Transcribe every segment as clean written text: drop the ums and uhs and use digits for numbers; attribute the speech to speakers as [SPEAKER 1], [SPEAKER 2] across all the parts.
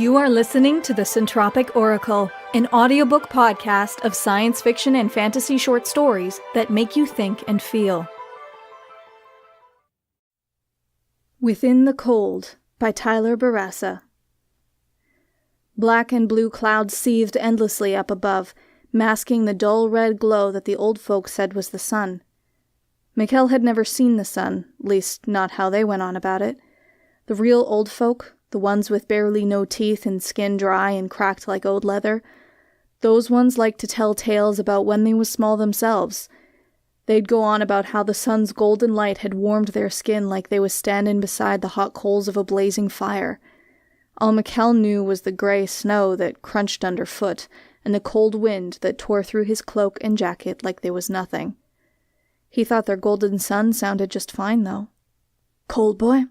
[SPEAKER 1] You are listening to the Centropic Oracle, an audiobook podcast of science fiction and fantasy short stories that make you think and feel. Within the Cold by Tyler Bourassa. Black and blue clouds seethed endlessly up above, masking the dull red glow that the old folk said was the sun. Mikkel had never seen the sun, at least not how they went on about it. The real old folk, the ones with barely no teeth and skin dry and cracked like old leather, those ones liked to tell tales about when they was small themselves. They'd go on about how the sun's golden light had warmed their skin like they was standing beside the hot coals of a blazing fire. All Mikkel knew was the grey snow that crunched underfoot, and the cold wind that tore through his cloak and jacket like they was nothing. He thought their golden sun sounded just fine, though. "Cold, boy?"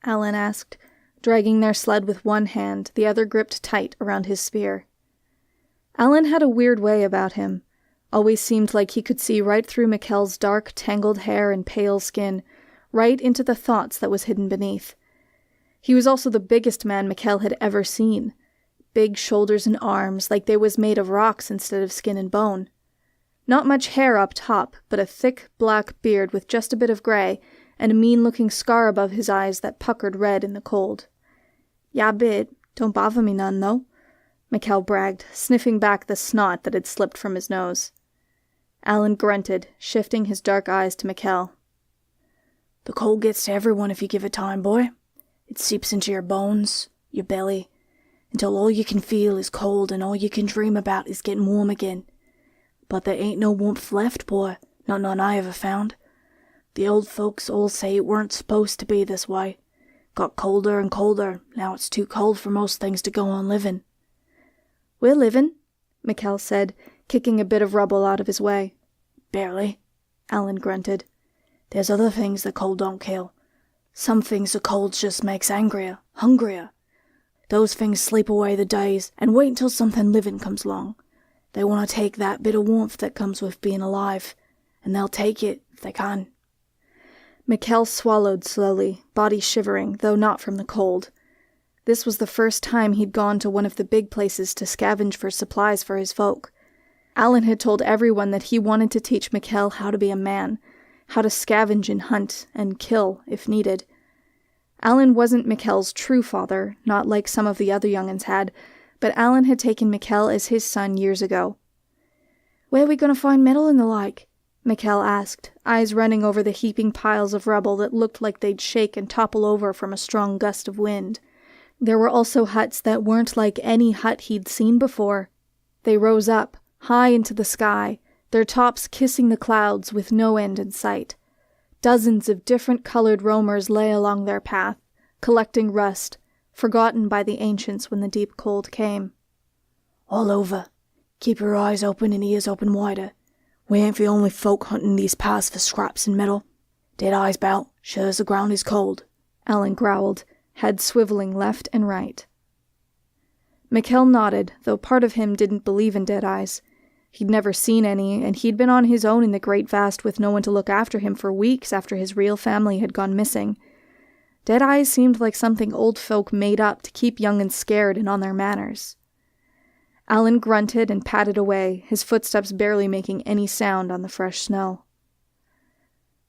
[SPEAKER 1] Alan asked, dragging their sled with one hand, the other gripped tight around his spear. Alan had a weird way about him. Always seemed like he could see right through Mikkel's dark, tangled hair and pale skin, right into the thoughts that was hidden beneath. He was also the biggest man Mikkel had ever seen. Big shoulders and arms, like they was made of rocks instead of skin and bone. Not much hair up top, but a thick, black beard with just a bit of grey, and a mean-looking scar above his eyes that puckered red in the cold. "Yeah, bit. Don't bother me none, though," Mikkel bragged, sniffing back the snot that had slipped from his nose. Alan grunted, shifting his dark eyes to Mikkel. "The cold gets to everyone if you give it time, boy. It seeps into your bones, your belly, until all you can feel is cold and all you can dream about is getting warm again. But there ain't no warmth left, boy, not none I ever found. The old folks all say it weren't supposed to be this way. Got colder and colder, now it's too cold for most things to go on living." "We're living," Mikkel said, kicking a bit of rubble out of his way. "Barely," Alan grunted. "There's other things the cold don't kill. Some things the cold just makes angrier, hungrier. Those things sleep away the days and wait until something living comes along. They want to take that bit of warmth that comes with being alive, and they'll take it if they can." Mikkel swallowed slowly, body shivering, though not from the cold. This was the first time he'd gone to one of the big places to scavenge for supplies for his folk. Alan had told everyone that he wanted to teach Mikkel how to be a man, how to scavenge and hunt, and kill if needed. Alan wasn't Mikkel's true father, not like some of the other young'uns had, but Alan had taken Mikkel as his son years ago. "Where are we going to find metal and the like?" Mikkel asked, eyes running over the heaping piles of rubble that looked like they'd shake and topple over from a strong gust of wind. There were also huts that weren't like any hut he'd seen before. They rose up, high into the sky, their tops kissing the clouds with no end in sight. Dozens of different-colored roamers lay along their path, collecting rust, forgotten by the ancients when the deep cold came. "All over. Keep your eyes open and ears open wider. We ain't the only folk hunting these paths for scraps and metal. Dead eyes bout, sure as the ground is cold," Alan growled, head swiveling left and right. Mikkel nodded, though part of him didn't believe in dead eyes. He'd never seen any, and he'd been on his own in the great vast with no one to look after him for weeks after his real family had gone missing. Dead eyes seemed like something old folk made up to keep young and scared and on their manners. Alan grunted and padded away, his footsteps barely making any sound on the fresh snow.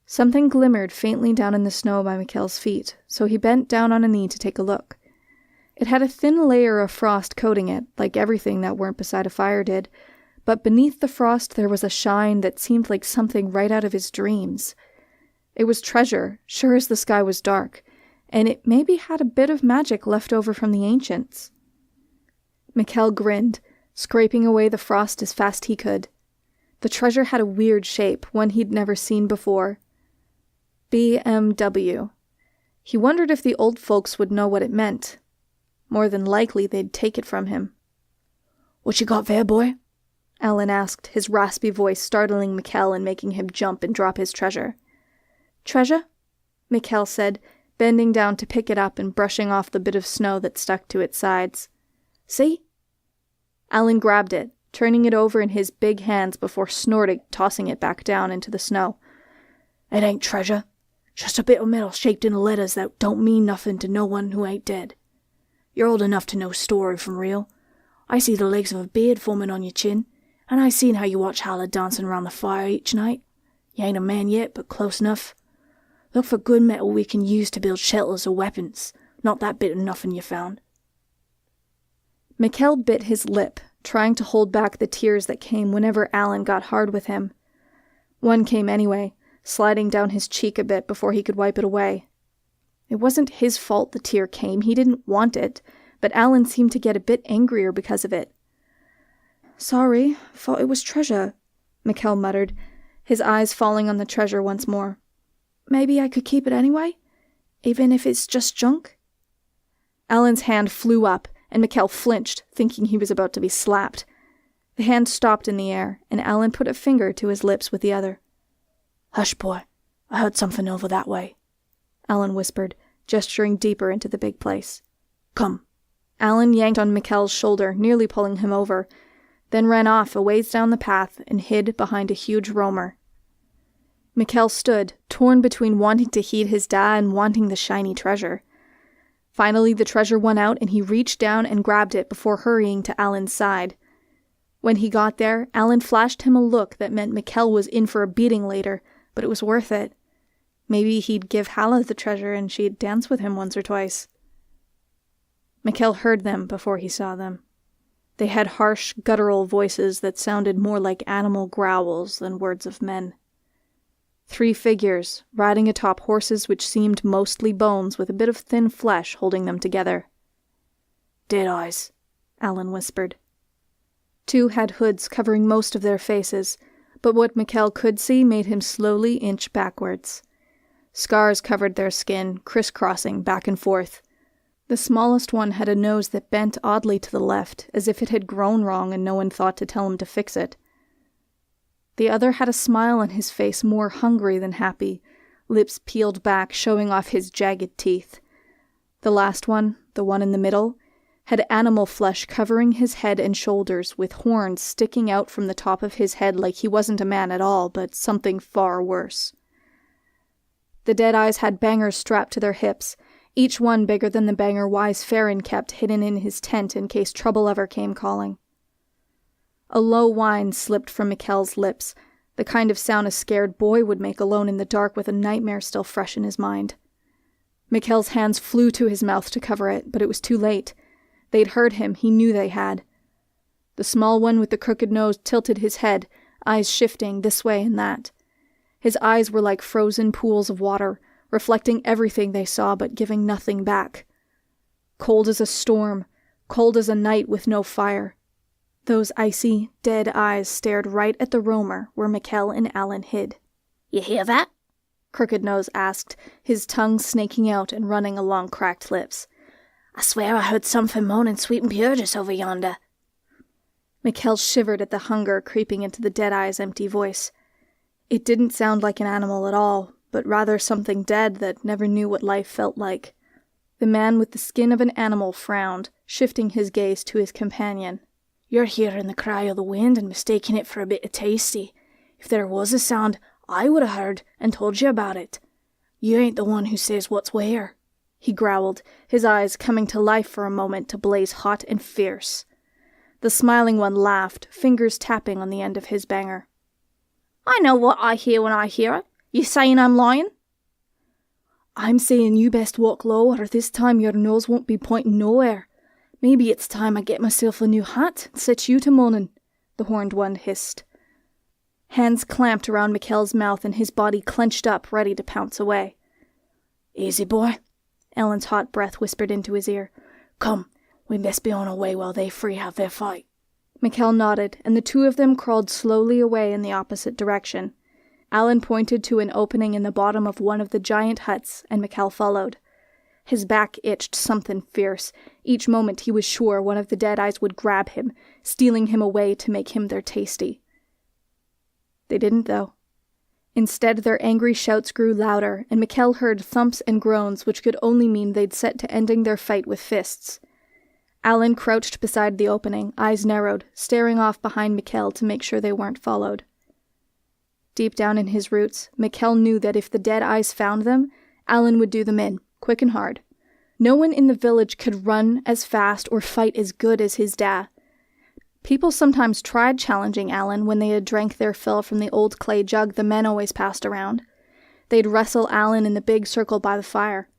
[SPEAKER 1] Something glimmered faintly down in the snow by Mikkel's feet, so he bent down on a knee to take a look. It had a thin layer of frost coating it, like everything that weren't beside a fire did, but beneath the frost there was a shine that seemed like something right out of his dreams. It was treasure, sure as the sky was dark, and it maybe had a bit of magic left over from the ancients. Mikkel grinned, scraping away the frost as fast he could. The treasure had a weird shape, one he'd never seen before. BMW. He wondered if the old folks would know what it meant. More than likely they'd take it from him. "What you got there, boy?" Alan asked, his raspy voice startling Mikkel and making him jump and drop his treasure. "Treasure?" Mikkel said, bending down to pick it up and brushing off the bit of snow that stuck to its sides. "See?" Alan grabbed it, turning it over in his big hands before snorting, tossing it back down into the snow. "It ain't treasure. Just a bit of metal shaped in letters that don't mean nothing to no one who ain't dead.
[SPEAKER 2] You're old enough to know story from real. I see the legs of a beard forming on your chin, and I seen how you watch Halla dancing around the fire each night. You ain't a man yet, but close enough. Look for good metal we can use to build shelters or weapons, not that bit of nothing you found."
[SPEAKER 1] Mikkel bit his lip, trying to hold back the tears that came whenever Alan got hard with him. One came anyway, sliding down his cheek a bit before he could wipe it away. It wasn't his fault the tear came, he didn't want it, but Alan seemed to get a bit angrier because of it. "Sorry, thought it was treasure," Mikkel muttered, his eyes falling on the treasure once more. "Maybe I could keep it anyway? Even if it's just junk?" Alan's hand flew up, and Mikkel flinched, thinking he was about to be slapped. The hand stopped in the air, and Alan put a finger to his lips with the other.
[SPEAKER 2] "Hush, boy. I heard something over that way,"
[SPEAKER 1] Alan whispered, gesturing deeper into the big place.
[SPEAKER 2] "Come."
[SPEAKER 1] Alan yanked on Mikkel's shoulder, nearly pulling him over, then ran off a ways down the path and hid behind a huge roamer. Mikkel stood, torn between wanting to heed his dad and wanting the shiny treasure. Finally, the treasure won out, and he reached down and grabbed it before hurrying to Alan's side. When he got there, Alan flashed him a look that meant Mikkel was in for a beating later, but it was worth it. Maybe he'd give Halla the treasure and she'd dance with him once or twice. Mikkel heard them before he saw them. They had harsh, guttural voices that sounded more like animal growls than words of men. 3 figures, riding atop horses which seemed mostly bones with a bit of thin flesh holding them together.
[SPEAKER 2] "Dead-eyes,"
[SPEAKER 1] Alan whispered. 2 had hoods covering most of their faces, but what Mikkel could see made him slowly inch backwards. Scars covered their skin, crisscrossing back and forth. The smallest one had a nose that bent oddly to the left, as if it had grown wrong and no one thought to tell him to fix it. The other had a smile on his face more hungry than happy, lips peeled back, showing off his jagged teeth. The last one, the one in the middle, had animal flesh covering his head and shoulders, with horns sticking out from the top of his head like he wasn't a man at all, but something far worse. The Deadeyes had bangers strapped to their hips, each one bigger than the banger Wise Farron kept hidden in his tent in case trouble ever came calling. A low whine slipped from Mikkel's lips, the kind of sound a scared boy would make alone in the dark with a nightmare still fresh in his mind. Mikkel's hands flew to his mouth to cover it, but it was too late. They'd heard him, he knew they had. The small one with the crooked nose tilted his head, eyes shifting this way and that. His eyes were like frozen pools of water, reflecting everything they saw but giving nothing back. Cold as a storm, cold as a night with no fire. Those icy, dead eyes stared right at the roamer where Mikkel and Alan hid.
[SPEAKER 2] "You hear that?"
[SPEAKER 1] Crooked Nose asked, his tongue snaking out and running along cracked lips.
[SPEAKER 2] "I swear I heard something moaning sweet and pure just over yonder."
[SPEAKER 1] Mikkel shivered at the hunger creeping into the Deadeye's empty voice. It didn't sound like an animal at all, but rather something dead that never knew what life felt like. The man with the skin of an animal frowned, shifting his gaze to his companion.
[SPEAKER 2] "You're hearing the cry of the wind and mistaking it for a bit of tasty. If there was a sound, I would have heard and told you about it. You ain't the one who says what's where," he growled, his eyes coming to life for a moment to blaze hot and fierce. The smiling one laughed, fingers tapping on the end of his banger. "I know what I hear when I hear it. You saying I'm lying?"
[SPEAKER 1] "I'm saying you best walk low, or this time your nose won't be pointing nowhere. Maybe it's time I get myself a new hat and set you to moaning," the horned one hissed. Hands clamped around Mikkel's mouth and his body clenched up, ready to pounce away.
[SPEAKER 2] "Easy, boy,"
[SPEAKER 1] Ellen's hot breath whispered into his ear.
[SPEAKER 2] "Come, we best be on our way while they three have their fight."
[SPEAKER 1] Mikkel nodded, and the 2 of them crawled slowly away in the opposite direction. Alan pointed to an opening in the bottom of one of the giant huts, and Mikkel followed. His back itched something fierce. Each moment he was sure one of the Deadeyes would grab him, stealing him away to make him their tasty. They didn't, though. Instead, their angry shouts grew louder, and Mikkel heard thumps and groans which could only mean they'd set to ending their fight with fists. Alan crouched beside the opening, eyes narrowed, staring off behind Mikkel to make sure they weren't followed. Deep down in his roots, Mikkel knew that if the Deadeyes found them, Alan would do them in, quick and hard. No one in the village could run as fast or fight as good as his dad. People sometimes tried challenging Alan when they had drank their fill from the old clay jug the men always passed around. They'd wrestle Alan in the big circle by the fire.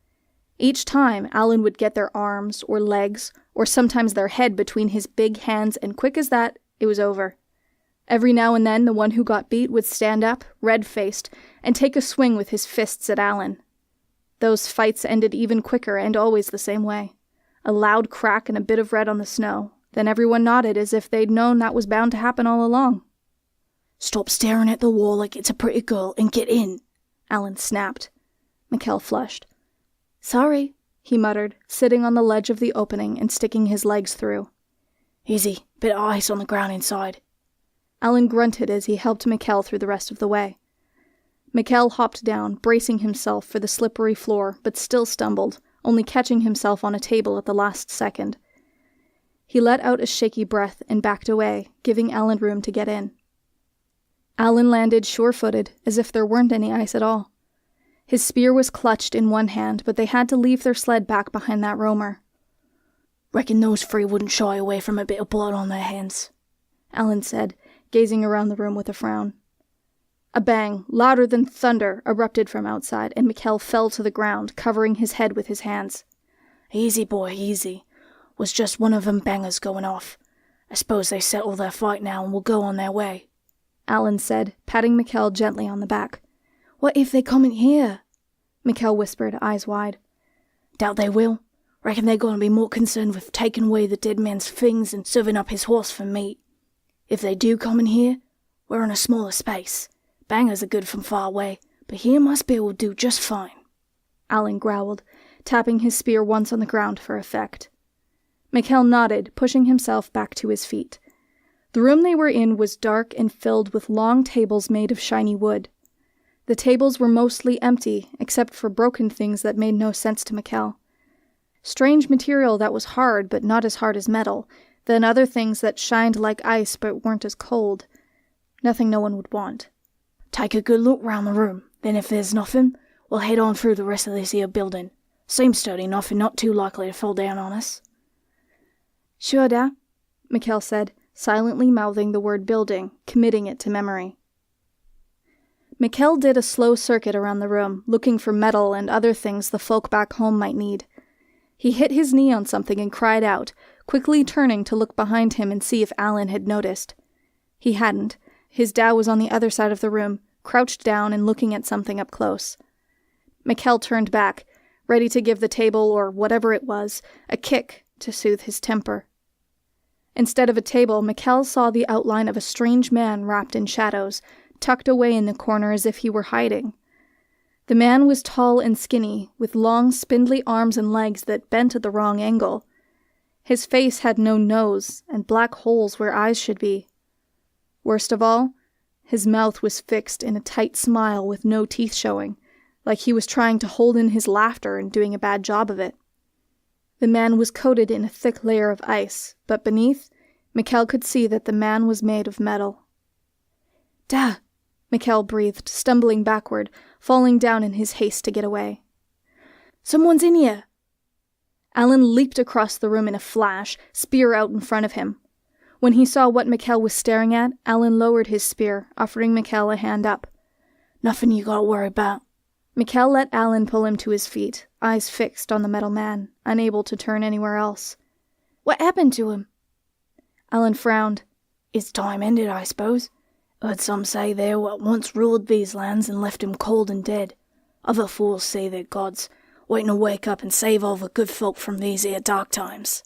[SPEAKER 1] Each time, Alan would get their arms or legs, or sometimes their head between his big hands, and quick as that, it was over. Every now and then, the one who got beat would stand up, red-faced, and take a swing with his fists at Alan. Those fights ended even quicker and always the same way. A loud crack and a bit of red on the snow. Then everyone nodded as if they'd known that was bound to happen all along.
[SPEAKER 2] "Stop staring at the wall like it's a pretty girl and get in," Alan snapped.
[SPEAKER 1] Mikkel flushed. "Sorry," he muttered, sitting on the ledge of the opening and sticking his legs through.
[SPEAKER 2] "Easy, bit of ice on the ground inside."
[SPEAKER 1] Alan grunted as he helped Mikkel through the rest of the way. Mikkel hopped down, bracing himself for the slippery floor, but still stumbled, only catching himself on a table at the last second. He let out a shaky breath and backed away, giving Alan room to get in. Alan landed sure-footed, as if there weren't any ice at all. His spear was clutched in one hand, but they had to leave their sled back behind that roamer.
[SPEAKER 2] "Reckon those three wouldn't shy away from a bit of blood on their hands,"
[SPEAKER 1] Alan said, gazing around the room with a frown. A bang, louder than thunder, erupted from outside, and Mikkel fell to the ground, covering his head with his hands.
[SPEAKER 2] "Easy, boy, easy. Was just one of them bangers going off. I suppose they settle their fight now and will go on their way,"
[SPEAKER 1] Alan said, patting Mikkel gently on the back.
[SPEAKER 2] "What if they come in here?"
[SPEAKER 1] Mikkel whispered, eyes wide.
[SPEAKER 2] "Doubt they will. Reckon they're going to be more concerned with taking away the dead man's things and serving up his horse for meat. If they do come in here, we're in a smaller space. Bangers are good from far away, but here my spear will do just fine,"
[SPEAKER 1] Alan growled, tapping his spear once on the ground for effect. Mikkel nodded, pushing himself back to his feet. The room they were in was dark and filled with long tables made of shiny wood. The tables were mostly empty, except for broken things that made no sense to Mikkel. Strange material that was hard, but not as hard as metal, then other things that shined like ice but weren't as cold. Nothing no one would want.
[SPEAKER 2] "Take a good look round the room, then if there's nothing, we'll head on through the rest of this here building. Seems sturdy enough and not too likely to fall down on us."
[SPEAKER 1] "Sure da," Mikkel said, silently mouthing the word building, committing it to memory. Mikkel did a slow circuit around the room, looking for metal and other things the folk back home might need. He hit his knee on something and cried out, quickly turning to look behind him and see if Alan had noticed. He hadn't. His dad was on the other side of the room, crouched down and looking at something up close. Mikkel turned back, ready to give the table, or whatever it was, a kick to soothe his temper. Instead of a table, Mikkel saw the outline of a strange man wrapped in shadows, tucked away in the corner as if he were hiding. The man was tall and skinny, with long, spindly arms and legs that bent at the wrong angle. His face had no nose, and black holes where eyes should be. Worst of all, his mouth was fixed in a tight smile with no teeth showing, like he was trying to hold in his laughter and doing a bad job of it. The man was coated in a thick layer of ice, but beneath, Mikkel could see that the man was made of metal. "Da!" Mikkel breathed, stumbling backward, falling down in his haste to get away. "Someone's in here!" Alan leaped across the room in a flash, spear out in front of him. When he saw what Mikkel was staring at, Alan lowered his spear, offering Mikkel a hand up.
[SPEAKER 2] "Nothing you gotta worry about."
[SPEAKER 1] Mikkel let Alan pull him to his feet, eyes fixed on the metal man, unable to turn anywhere else.
[SPEAKER 2] "What happened to him?"
[SPEAKER 1] Alan frowned.
[SPEAKER 2] "His time ended, I suppose. Heard some say there what once ruled these lands and left him cold and dead. Other fools say they're gods, waiting to wake up and save all the good folk from these here dark times,"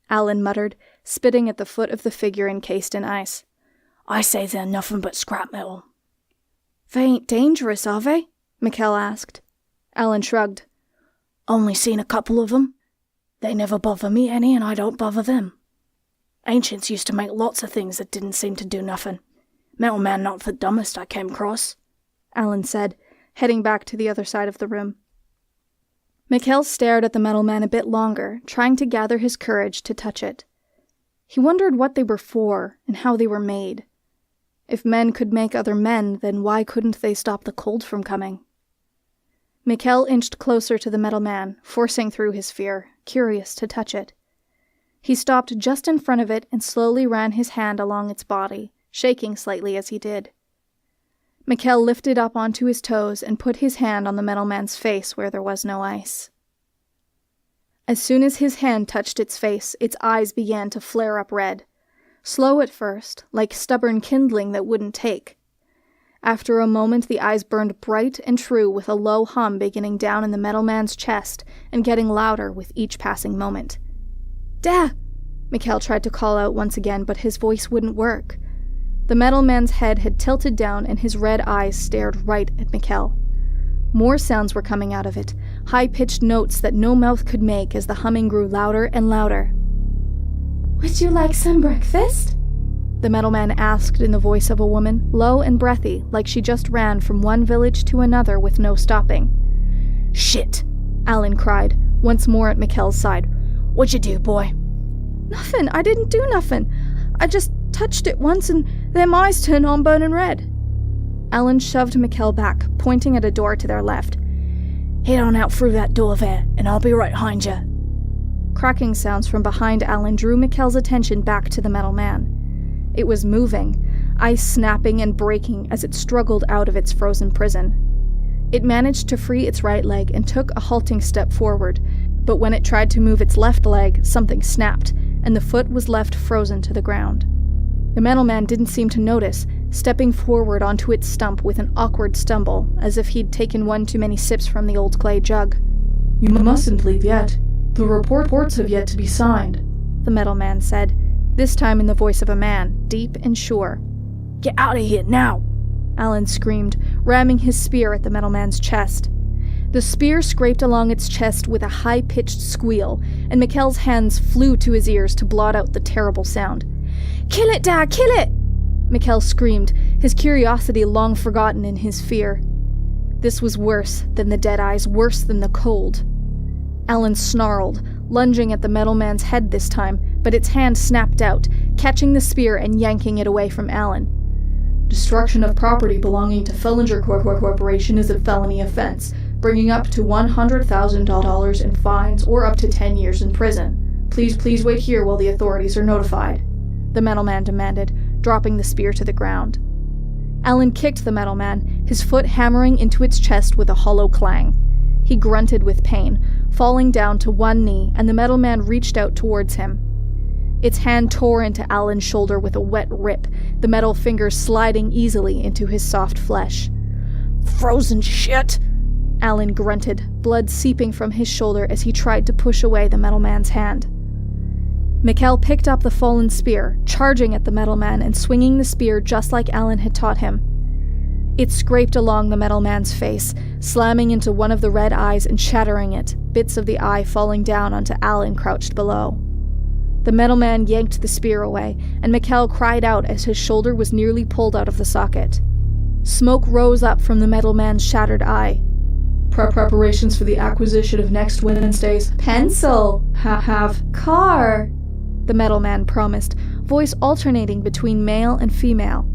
[SPEAKER 1] Alan muttered, spitting at the foot of the figure encased in ice.
[SPEAKER 2] "I say they're nothing but scrap metal."
[SPEAKER 1] "They ain't dangerous, are they?" Mikkel asked. Alan shrugged.
[SPEAKER 2] "Only seen a couple of them. They never bother me any and I don't bother them. Ancients used to make lots of things that didn't seem to do nothing. Metal man not the dumbest I came across,"
[SPEAKER 1] Alan said, heading back to the other side of the room. Mikkel stared at the metal man a bit longer, trying to gather his courage to touch it. He wondered what they were for and how they were made. If men could make other men, then why couldn't they stop the cold from coming? Mikkel inched closer to the metal man, forcing through his fear, curious to touch it. He stopped just in front of it and slowly ran his hand along its body, shaking slightly as he did. Mikkel lifted up onto his toes and put his hand on the metal man's face where there was no ice. As soon as his hand touched its face, its eyes began to flare up red. Slow at first, like stubborn kindling that wouldn't take. After a moment, the eyes burned bright and true with a low hum beginning down in the metal man's chest and getting louder with each passing moment. "Da!" Mikkel tried to call out once again, but his voice wouldn't work. The metal man's head had tilted down and his red eyes stared right at Mikkel. More sounds were coming out of it, high-pitched notes that no mouth could make as the humming grew louder and louder.
[SPEAKER 2] "Would you like some breakfast?"
[SPEAKER 1] the metal man asked in the voice of a woman, low and breathy, like she just ran from one village to another with no stopping.
[SPEAKER 2] "Shit!"
[SPEAKER 1] Alan cried, once more at Mikkel's side.
[SPEAKER 2] "What'd you do, boy?"
[SPEAKER 1] "Nothing, I didn't do nothing. I just touched it once and them eyes turned on burning red." Alan shoved Mikkel back, pointing at a door to their left.
[SPEAKER 2] "Head on out through that door there, and I'll be right behind you."
[SPEAKER 1] Cracking sounds from behind Alan drew Mikkel's attention back to the metal man. It was moving, ice snapping and breaking as it struggled out of its frozen prison. It managed to free its right leg and took a halting step forward, but when it tried to move its left leg, something snapped, and the foot was left frozen to the ground. The metal man didn't seem to notice, stepping forward onto its stump with an awkward stumble, as if he'd taken one too many sips from the old clay jug.
[SPEAKER 3] "You mustn't leave yet. The reports have yet to be signed,"
[SPEAKER 1] the metal man said, this time in the voice of a man, deep and sure.
[SPEAKER 2] "Get out of here now!"
[SPEAKER 1] Alan screamed, ramming his spear at the metal man's chest. The spear scraped along its chest with a high-pitched squeal, and Mikkel's hands flew to his ears to blot out the terrible sound.
[SPEAKER 2] "Kill it, Dad, kill it!"
[SPEAKER 1] Mikkel screamed, his curiosity long forgotten in his fear. This was worse than the dead eyes, worse than the cold. Alan snarled, lunging at the metal man's head this time, but its hand snapped out, catching the spear and yanking it away from Alan.
[SPEAKER 3] "Destruction of property belonging to Fellinger Corporation is a felony offense, bringing up to $100,000 in fines or up to 10 years in prison. Please wait here while the authorities are notified,"
[SPEAKER 1] the metal man demanded, dropping the spear to the ground. Alan kicked the metal man, his foot hammering into its chest with a hollow clang. He grunted with pain, falling down to one knee, and the metal man reached out towards him. Its hand tore into Alan's shoulder with a wet rip, the metal fingers sliding easily into his soft flesh.
[SPEAKER 2] "Frozen shit!"
[SPEAKER 1] Alan grunted, blood seeping from his shoulder as he tried to push away the metal man's hand. Mikkel picked up the fallen spear, charging at the metal man and swinging the spear just like Alan had taught him. It scraped along the metal man's face, slamming into one of the red eyes and shattering it, bits of the eye falling down onto Alan crouched below. The metal man yanked the spear away, and Mikkel cried out as his shoulder was nearly pulled out of the socket. Smoke rose up from the metal man's shattered eye.
[SPEAKER 3] "Preparations for the acquisition of next Wednesday's
[SPEAKER 1] pencil have car," the metal man promised, voice alternating between male and female.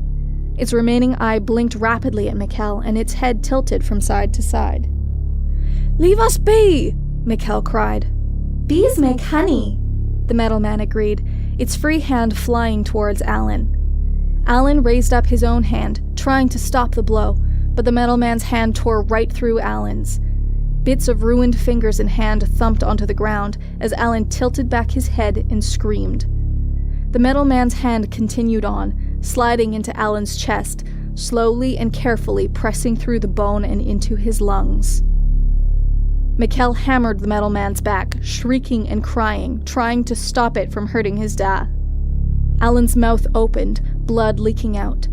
[SPEAKER 1] Its remaining eye blinked rapidly at Mikkel, and its head tilted from side to side.
[SPEAKER 2] "Leave us be!"
[SPEAKER 1] Mikkel cried.
[SPEAKER 2] "Bees make honey,"
[SPEAKER 1] the metal man agreed, its free hand flying towards Alan. Alan raised up his own hand, trying to stop the blow, but the metal man's hand tore right through Alan's. Bits of ruined fingers and hand thumped onto the ground as Alan tilted back his head and screamed. The metal man's hand continued on, sliding into Alan's chest, slowly and carefully pressing through the bone and into his lungs. Mikkel hammered the metal man's back, shrieking and crying, trying to stop it from hurting his dad. Alan's mouth opened, blood leaking out.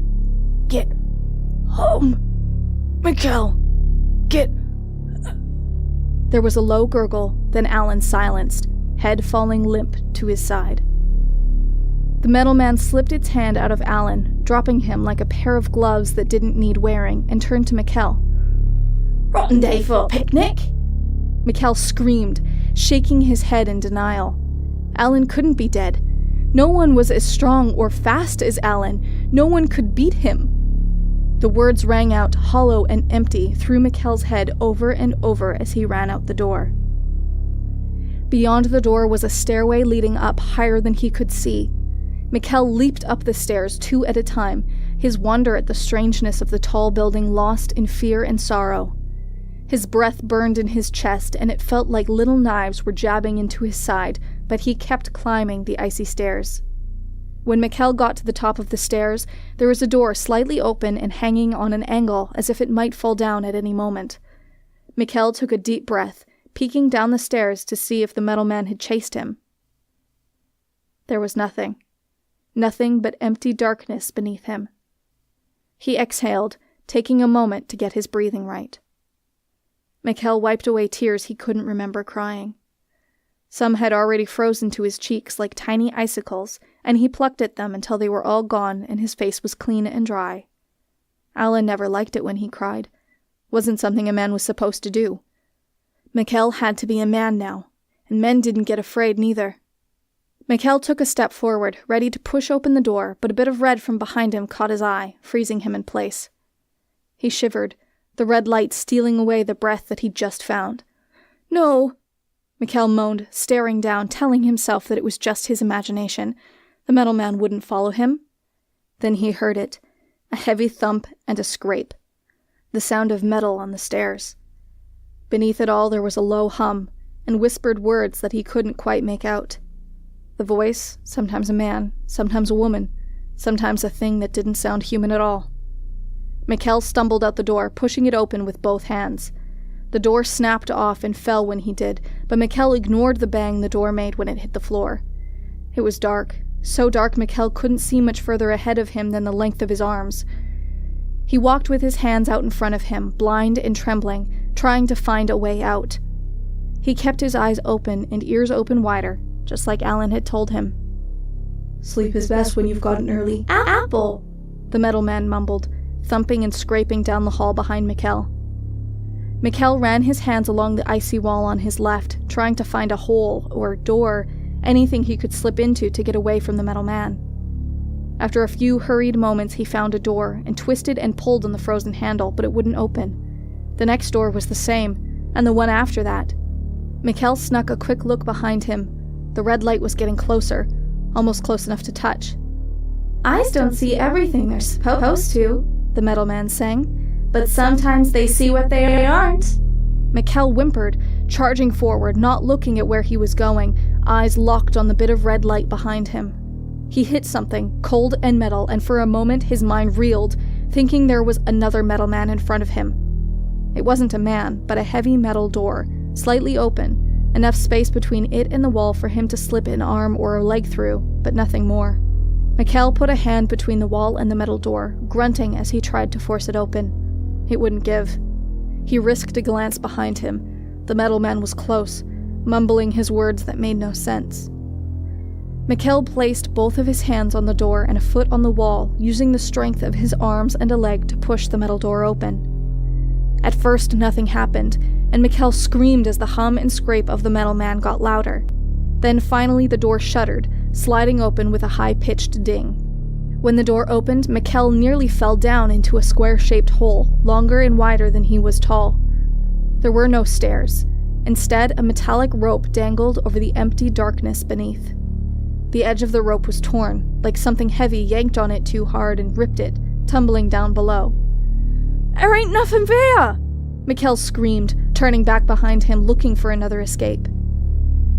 [SPEAKER 2] "Get home, Mikkel! Get..."
[SPEAKER 1] There was a low gurgle, then Alan silenced, head falling limp to his side. The metal man slipped its hand out of Alan, dropping him like a pair of gloves that didn't need wearing, and turned to Mikkel.
[SPEAKER 2] "Rotten day for a picnic?"
[SPEAKER 1] Mikkel screamed, shaking his head in denial. Alan couldn't be dead. No one was as strong or fast as Alan. No one could beat him. The words rang out, hollow and empty, through Mikkel's head over and over as he ran out the door. Beyond the door was a stairway leading up higher than he could see. Mikkel leaped up the stairs 2 at a time, his wonder at the strangeness of the tall building lost in fear and sorrow. His breath burned in his chest, and it felt like little knives were jabbing into his side, but he kept climbing the icy stairs. When Mikkel got to the top of the stairs, there was a door slightly open and hanging on an angle as if it might fall down at any moment. Mikkel took a deep breath, peeking down the stairs to see if the metal man had chased him. There was nothing. Nothing but empty darkness beneath him. He exhaled, taking a moment to get his breathing right. Mikkel wiped away tears he couldn't remember crying. Some had already frozen to his cheeks like tiny icicles, and he plucked at them until they were all gone and his face was clean and dry. Alan never liked it when he cried. Wasn't something a man was supposed to do. Mikkel had to be a man now, and men didn't get afraid neither. Mikkel took a step forward, ready to push open the door, but a bit of red from behind him caught his eye, freezing him in place. He shivered, the red light stealing away the breath that he'd just found. "No!" Mikkel moaned, staring down, telling himself that it was just his imagination. The metal man wouldn't follow him. Then he heard it, a heavy thump and a scrape. The sound of metal on the stairs. Beneath it all there was a low hum, and whispered words that he couldn't quite make out. The voice, sometimes a man, sometimes a woman, sometimes a thing that didn't sound human at all. Mikkel stumbled out the door, pushing it open with both hands. The door snapped off and fell when he did, but Mikkel ignored the bang the door made when it hit the floor. It was dark, so dark Mikkel couldn't see much further ahead of him than the length of his arms. He walked with his hands out in front of him, blind and trembling, trying to find a way out. He kept his eyes open and ears open wider, just like Alan had told him.
[SPEAKER 3] "Sleep is best when you've got an early apple,"
[SPEAKER 1] the metal man mumbled, thumping and scraping down the hall behind Mikkel. Mikkel ran his hands along the icy wall on his left, trying to find a hole or door, anything he could slip into to get away from the metal man. After a few hurried moments, he found a door and twisted and pulled on the frozen handle, but it wouldn't open. The next door was the same, and the one after that. Mikkel snuck a quick look behind him. The red light was getting closer, almost close enough to touch.
[SPEAKER 3] "Eyes don't see everything they're supposed to," the metal man sang, "but sometimes they see what they aren't."
[SPEAKER 1] Mikkel whimpered, charging forward, not looking at where he was going, eyes locked on the bit of red light behind him. He hit something, cold and metal, and for a moment his mind reeled, thinking there was another metal man in front of him. It wasn't a man, but a heavy metal door, slightly open, enough space between it and the wall for him to slip an arm or a leg through, but nothing more. Mikkel put a hand between the wall and the metal door, grunting as he tried to force it open. It wouldn't give. He risked a glance behind him. The metal man was close, mumbling his words that made no sense. Mikkel placed both of his hands on the door and a foot on the wall, using the strength of his arms and a leg to push the metal door open. At first, nothing happened, and Mikkel screamed as the hum and scrape of the metal man got louder. Then finally the door shuddered, sliding open with a high-pitched ding. When the door opened, Mikkel nearly fell down into a square-shaped hole, longer and wider than he was tall. There were no stairs. Instead, a metallic rope dangled over the empty darkness beneath. The edge of the rope was torn, like something heavy yanked on it too hard and ripped it, tumbling down below. "There ain't nothing there!" Mikkel screamed, turning back behind him, looking for another escape.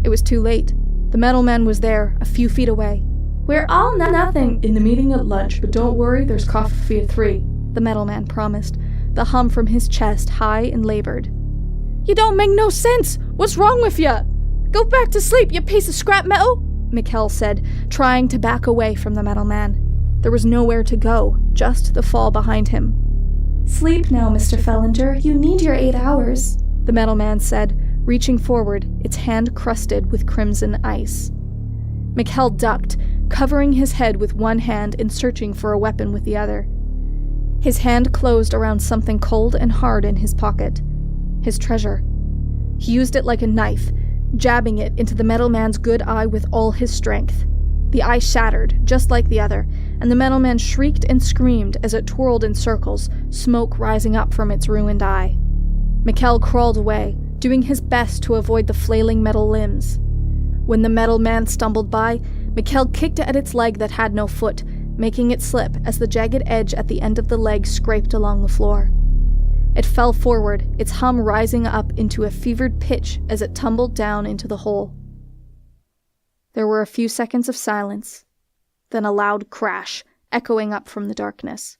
[SPEAKER 1] It was too late. The metal man was there, a few feet away.
[SPEAKER 3] "We're all nothing in the meeting at lunch, but don't worry, there's coffee at 3,
[SPEAKER 1] the metal man promised, the hum from his chest high and labored. "You don't make no sense! What's wrong with ya? Go back to sleep, you piece of scrap metal!" Mikkel said, trying to back away from the metal man. There was nowhere to go, just the fall behind him.
[SPEAKER 3] "Sleep now, Mr. Fellinger. You need your 8 hours,
[SPEAKER 1] the metal man said, reaching forward, its hand crusted with crimson ice. Mikkel ducked, covering his head with one hand and searching for a weapon with the other. His hand closed around something cold and hard in his pocket. His treasure. He used it like a knife, jabbing it into the metal man's good eye with all his strength. The eye shattered, just like the other, and the metal man shrieked and screamed as it twirled in circles, smoke rising up from its ruined eye. Mikkel crawled away, doing his best to avoid the flailing metal limbs. When the metal man stumbled by, Mikkel kicked at its leg that had no foot, making it slip as the jagged edge at the end of the leg scraped along the floor. It fell forward, its hum rising up into a fevered pitch as it tumbled down into the hole. There were a few seconds of silence, then a loud crash, echoing up from the darkness.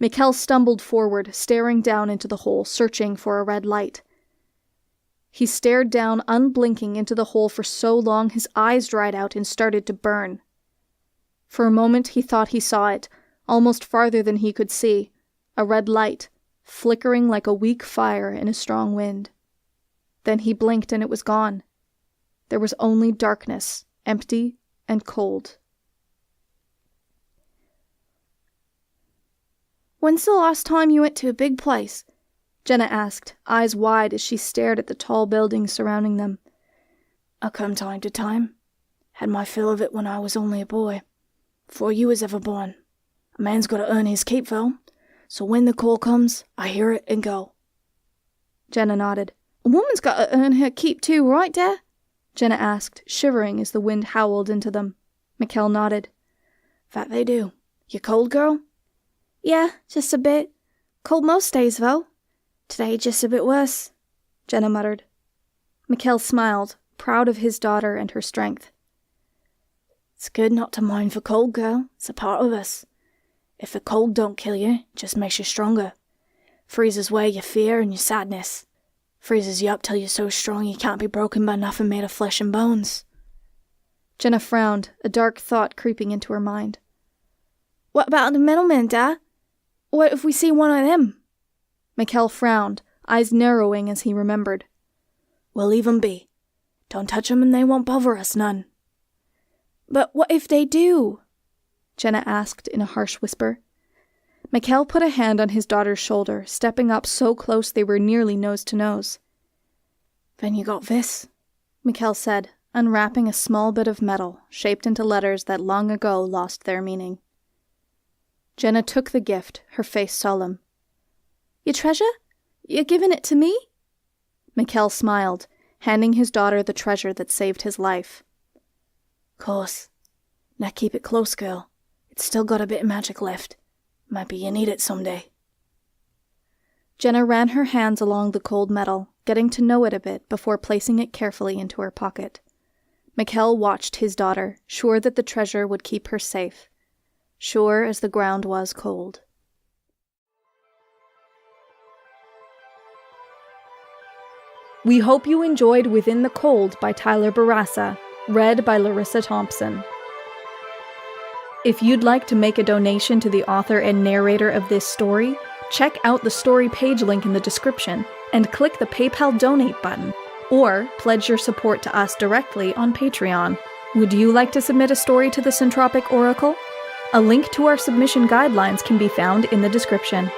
[SPEAKER 1] Mikkel stumbled forward, staring down into the hole, searching for a red light. He stared down, unblinking, into the hole for so long his eyes dried out and started to burn. For a moment he thought he saw it, almost farther than he could see, a red light, flickering like a weak fire in a strong wind. Then he blinked and it was gone. There was only darkness, empty and cold.
[SPEAKER 2] "When's the last time you went to a big place?"
[SPEAKER 1] Jenna asked, eyes wide as she stared at the tall buildings surrounding them.
[SPEAKER 2] "I come time to time. Had my fill of it when I was only a boy. Before you was ever born. A man's got to earn his keep, though. So when the call comes, I hear it and go."
[SPEAKER 1] Jenna nodded.
[SPEAKER 2] "A woman's got to earn her keep too, right, Dad?"
[SPEAKER 1] Jenna asked, shivering as the wind howled into them. Mikkel nodded.
[SPEAKER 2] "That they do. You cold, girl?"
[SPEAKER 4] "Yeah, just a bit. Cold most days, though. Today just a bit worse,"
[SPEAKER 1] Jenna muttered. Mikkel smiled, proud of his daughter and her strength.
[SPEAKER 2] "It's good not to mind for cold, girl. It's a part of us. If the cold don't kill you, it just makes you stronger. Freezes away your fear and your sadness. Freezes you up till you're so strong you can't be broken by nothing made of flesh and bones."
[SPEAKER 1] Jenna frowned, a dark thought creeping into her mind.
[SPEAKER 4] "What about the middlemen, Dad? What if we see one of them?"
[SPEAKER 1] Mikkel frowned, eyes narrowing as he remembered.
[SPEAKER 2] "We'll leave 'em be. Don't touch 'em and they won't bother us none."
[SPEAKER 4] "But what if they do?"
[SPEAKER 1] Jenna asked in a harsh whisper. Mikkel put a hand on his daughter's shoulder, stepping up so close they were nearly nose to nose.
[SPEAKER 2] "Then you got this,"
[SPEAKER 1] Mikkel said, unwrapping a small bit of metal, shaped into letters that long ago lost their meaning. Jenna took the gift, her face solemn.
[SPEAKER 4] "Your treasure? You're giving it to me?"
[SPEAKER 1] Mikkel smiled, handing his daughter the treasure that saved his life.
[SPEAKER 2] "Course. Now keep it close, girl. It's still got a bit of magic left. Might be you need it someday."
[SPEAKER 1] Jenna ran her hands along the cold metal, getting to know it a bit before placing it carefully into her pocket. Mikkel watched his daughter, sure that the treasure would keep her safe, sure as the ground was cold. We hope you enjoyed Within the Cold by Tyler Bourassa, read by Larissa Thompson. If you'd like to make a donation to the author and narrator of this story, check out the story page link in the description and click the PayPal donate button, or pledge your support to us directly on Patreon. Would you like to submit a story to the Centropic Oracle? A link to our submission guidelines can be found in the description.